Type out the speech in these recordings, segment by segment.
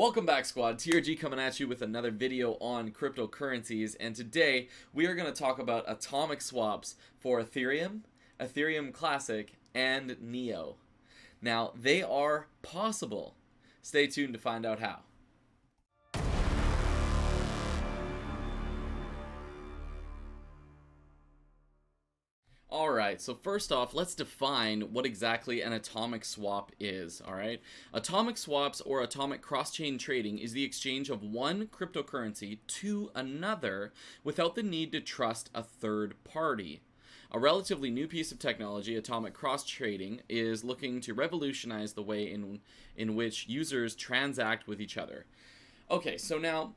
Welcome back, squad. TRG coming at you with another video on cryptocurrencies, and today we are going to talk about atomic swaps for Ethereum, Ethereum Classic, and Neo. Now, they are possible. Stay tuned to find out how. Alright, so first off, let's define what exactly an atomic swap is, alright? Atomic swaps or atomic cross-chain trading is the exchange of one cryptocurrency to another without the need to trust a third party. A relatively new piece of technology, atomic cross-trading, is looking to revolutionize the way in which users transact with each other. Okay, so now,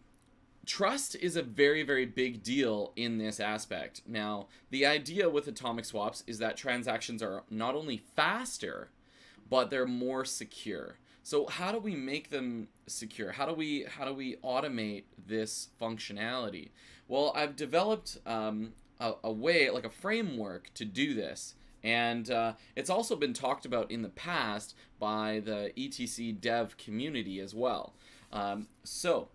trust is a very, very big deal in this aspect. Now, the idea with atomic swaps is that transactions are not only faster, but they're more secure. So how do we make them secure? How do we automate this functionality? Well, I've developed a way, like a framework to do this. And it's also been talked about in the past by the ETC dev community as well. So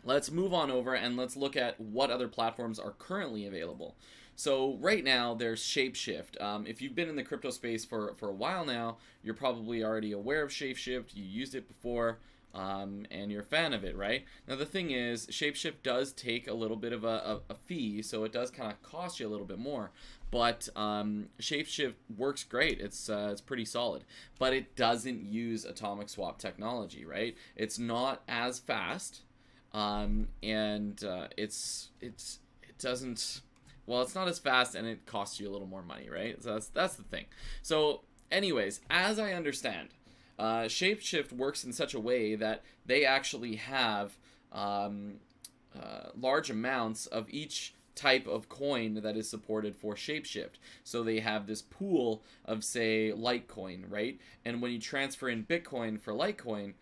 let's move on over and let's look at what other platforms are currently available. So right now there's Shapeshift. If you've been in the crypto space for a while now, you're probably already aware of Shapeshift. You used it before, and you're a fan of it, right? Now the thing is, Shapeshift does take a little bit of a fee, so it does kind of cost you a little bit more. But Shapeshift works great. It's pretty solid, but it doesn't use atomic swap technology, right? It's not as fast. It doesn't, well, it's not as fast and it costs you a little more money, right? So that's the thing. So anyways, as I understand, Shapeshift works in such a way that they actually have large amounts of each type of coin that is supported for Shapeshift. So they have this pool of, say, Litecoin, right? And when you transfer in Bitcoin for Litecoin,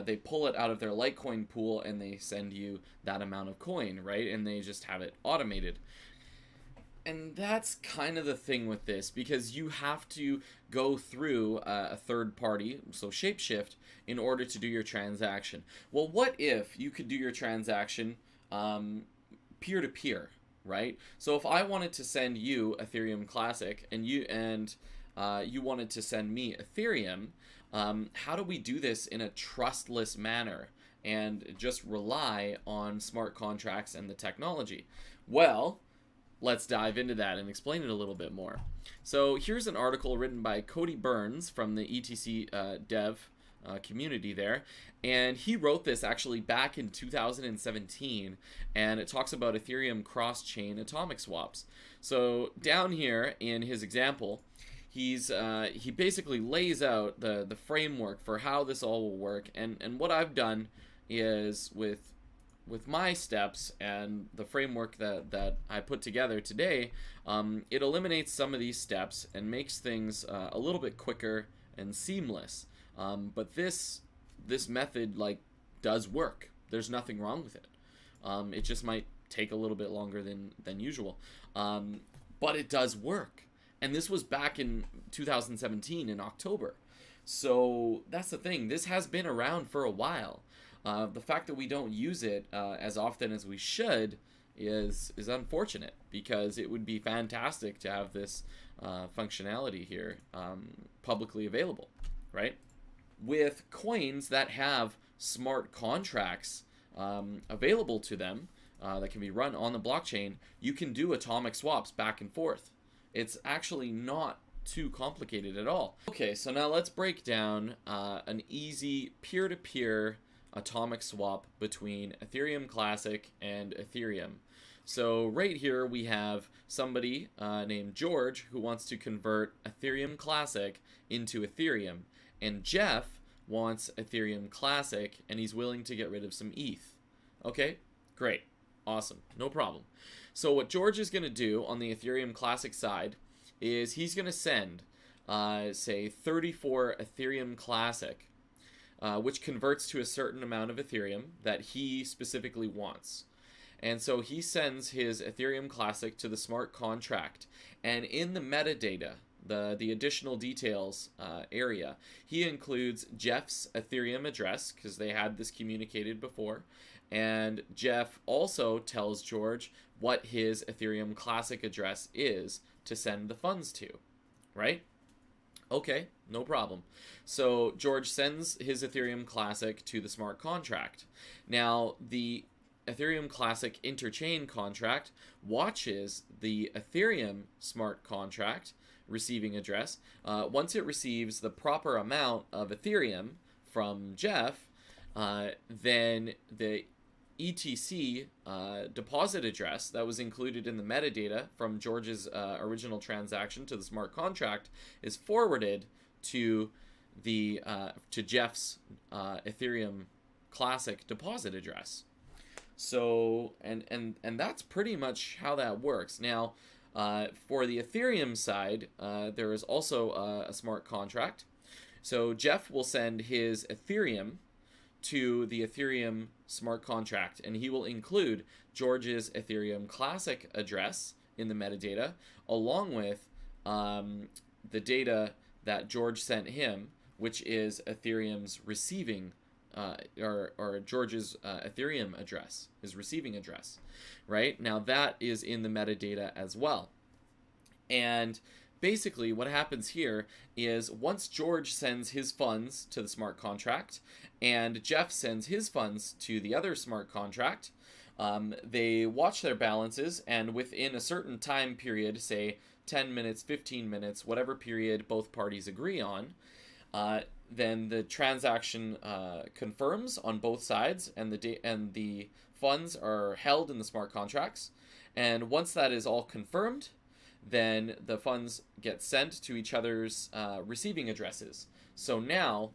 they pull it out of their Litecoin pool and they send you that amount of coin, right? And they just have it automated. And that's kind of the thing with this, because you have to go through a third party, so Shapeshift, in order to do your transaction. Well, what if you could do your transaction peer-to-peer, right? So if I wanted to send you Ethereum Classic and you wanted to send me Ethereum, how do we do this in a trustless manner and just rely on smart contracts and the technology? Well, let's dive into that and explain it a little bit more. So here's an article written by Cody from the ETC dev community there, and he wrote this actually back in 2017, and it talks about Ethereum cross-chain atomic swaps. So down here in his example, he basically lays out the framework for how this all will work, and what I've done is with my steps and the framework that I put together today, it eliminates some of these steps and makes things a little bit quicker and seamless. But this method does work. There's nothing wrong with it. It just might take a little bit longer than usual, but it does work. And this was back in 2017 in October. So that's the thing. This has been around for a while. The fact that we don't use it as often as we should is unfortunate, because it would be fantastic to have this functionality here publicly available, right? With coins that have smart contracts available to them that can be run on the blockchain, you can do atomic swaps back and forth. It's actually not too complicated at all. Okay, so now let's break down an easy peer-to-peer atomic swap between Ethereum Classic and Ethereum. So right here we have somebody named George who wants to convert Ethereum Classic into Ethereum, and Jeff wants Ethereum Classic and he's willing to get rid of some ETH. Okay, great, awesome, no problem. So what George is going to do on the Ethereum Classic side is he's going to send, say, 34 Ethereum Classic, which converts to a certain amount of Ethereum that he specifically wants. And so he sends his Ethereum Classic to the smart contract, and in the metadata the additional details area, he includes Jeff's Ethereum address, because they had this communicated before, and Jeff also tells George what his Ethereum Classic address is to send the funds to, right? Okay, no problem. So George sends his Ethereum Classic to the smart contract. Now, the Ethereum Classic interchain contract watches the Ethereum smart contract receiving address. Once it receives the proper amount of Ethereum from Jeff, then the ETC deposit address that was included in the metadata from George's original transaction to the smart contract is forwarded to the to Jeff's Ethereum Classic deposit address. So and that's pretty much how that works. Now, for the Ethereum side, there is also a smart contract. So Jeff will send his Ethereum to the Ethereum smart contract, and he will include George's Ethereum Classic address in the metadata, along with the data that George sent him, which is Ethereum's receiving or George's Ethereum address, his receiving address, right? Now that is in the metadata as well. And basically what happens here is once George sends his funds to the smart contract and Jeff sends his funds to the other smart contract, they watch their balances, and within a certain time period, say 10 minutes, 15 minutes, whatever period both parties agree on, then the transaction confirms on both sides, and the funds are held in the smart contracts. And once that is all confirmed, then the funds get sent to each other's receiving addresses. So now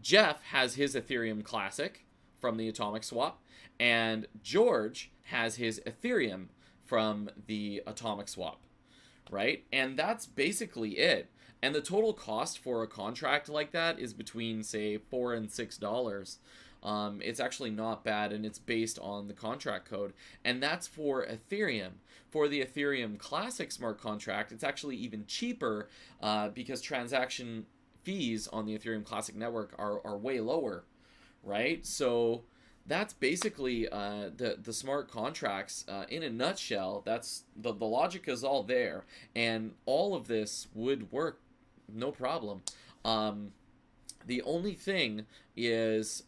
Jeff has his Ethereum Classic from the atomic swap, and George has his Ethereum from the atomic swap, right? And that's basically it. And the total cost for a contract like that is between, say, $4 and $6. It's actually not bad, and it's based on the contract code. And that's for Ethereum. For the Ethereum Classic smart contract, it's actually even cheaper because transaction fees on the Ethereum Classic network are way lower, right? So that's basically the smart contracts in a nutshell. That's the logic is all there, and all of this would work no problem. The only thing is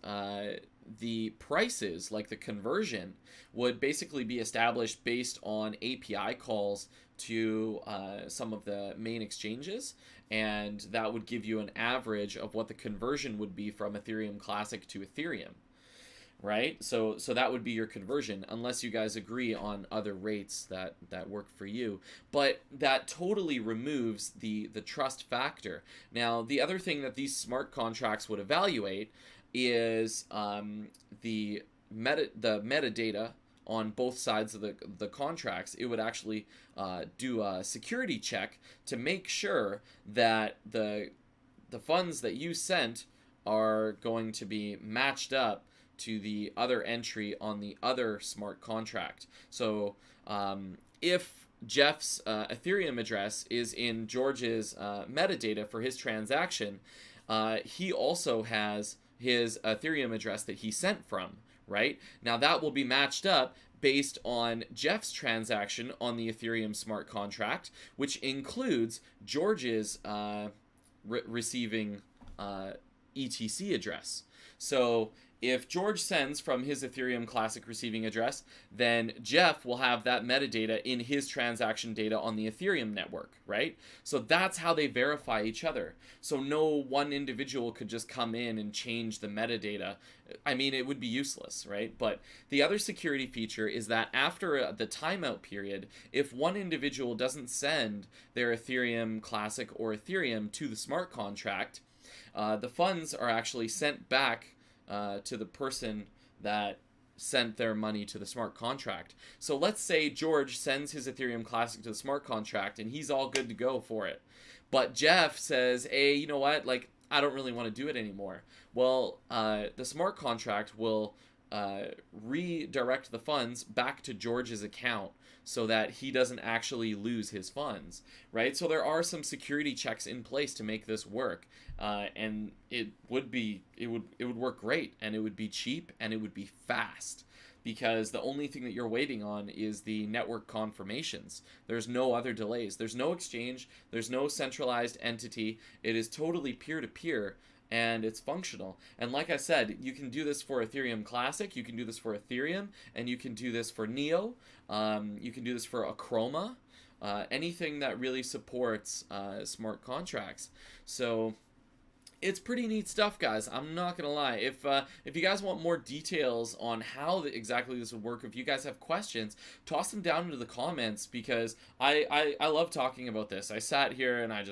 the prices, like the conversion, would basically be established based on API calls to some of the main exchanges, and that would give you an average of what the conversion would be from Ethereum Classic to Ethereum, right? So that would be your conversion, unless you guys agree on other rates that work for you. But that totally removes the trust factor. Now, the other thing that these smart contracts would evaluate is the metadata on both sides of the contracts. It would actually do a security check to make sure that the funds that you sent are going to be matched up to the other entry on the other smart contract. So if Jeff's Ethereum address is in George's metadata for his transaction, he also has his Ethereum address that he sent from, right? Now that will be matched up based on Jeff's transaction on the Ethereum smart contract, which includes George's receiving ETC address. So if George sends from his Ethereum Classic receiving address, then Jeff will have that metadata in his transaction data on the Ethereum network, right? So that's how they verify each other. So no one individual could just come in and change the metadata. I mean, it would be useless, right? But the other security feature is that after the timeout period, if one individual doesn't send their Ethereum Classic or Ethereum to the smart contract, the funds are actually sent back to the person that sent their money to the smart contract. So let's say George sends his Ethereum Classic to the smart contract and he's all good to go for it. But Jeff says, hey, you know what? Like, I don't really want to do it anymore. Well, the smart contract will redirect the funds back to George's account so that he doesn't actually lose his funds, right? So there are some security checks in place to make this work, and it would work great, and it would be cheap, and it would be fast, because the only thing that you're waiting on is the network confirmations. There's no other delays. There's no exchange. There's no centralized entity. It is totally peer-to-peer, and it's functional. And like I said, you can do this for Ethereum Classic, you can do this for Ethereum, and you can do this for Neo, you can do this for Acroma, anything that really supports smart contracts. So it's pretty neat stuff, guys. I'm not gonna lie. If you guys want more details on how exactly this would work, if you guys have questions, toss them down into the comments, because I love talking about this. I sat here and I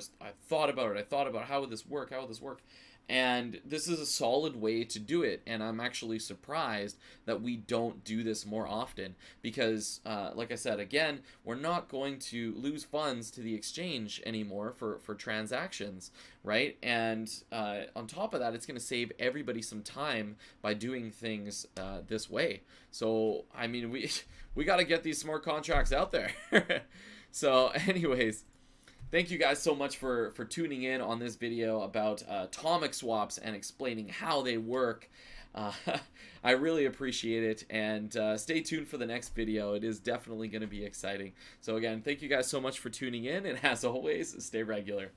thought about it. I thought about how would this work? How would this work? And this is a solid way to do it, and I'm actually surprised that we don't do this more often, because, like I said, again, we're not going to lose funds to the exchange anymore for we right? And on top of that, it's going to save everybody some time by doing things this way. So, I mean, we got to get these smart contracts out there. So, anyways, thank you guys so much for tuning in on this video about atomic swaps and explaining how they work. I really appreciate it, and stay tuned for the next video. It is definitely going to be exciting. So again, thank you guys so much for tuning in, and as always, stay regular.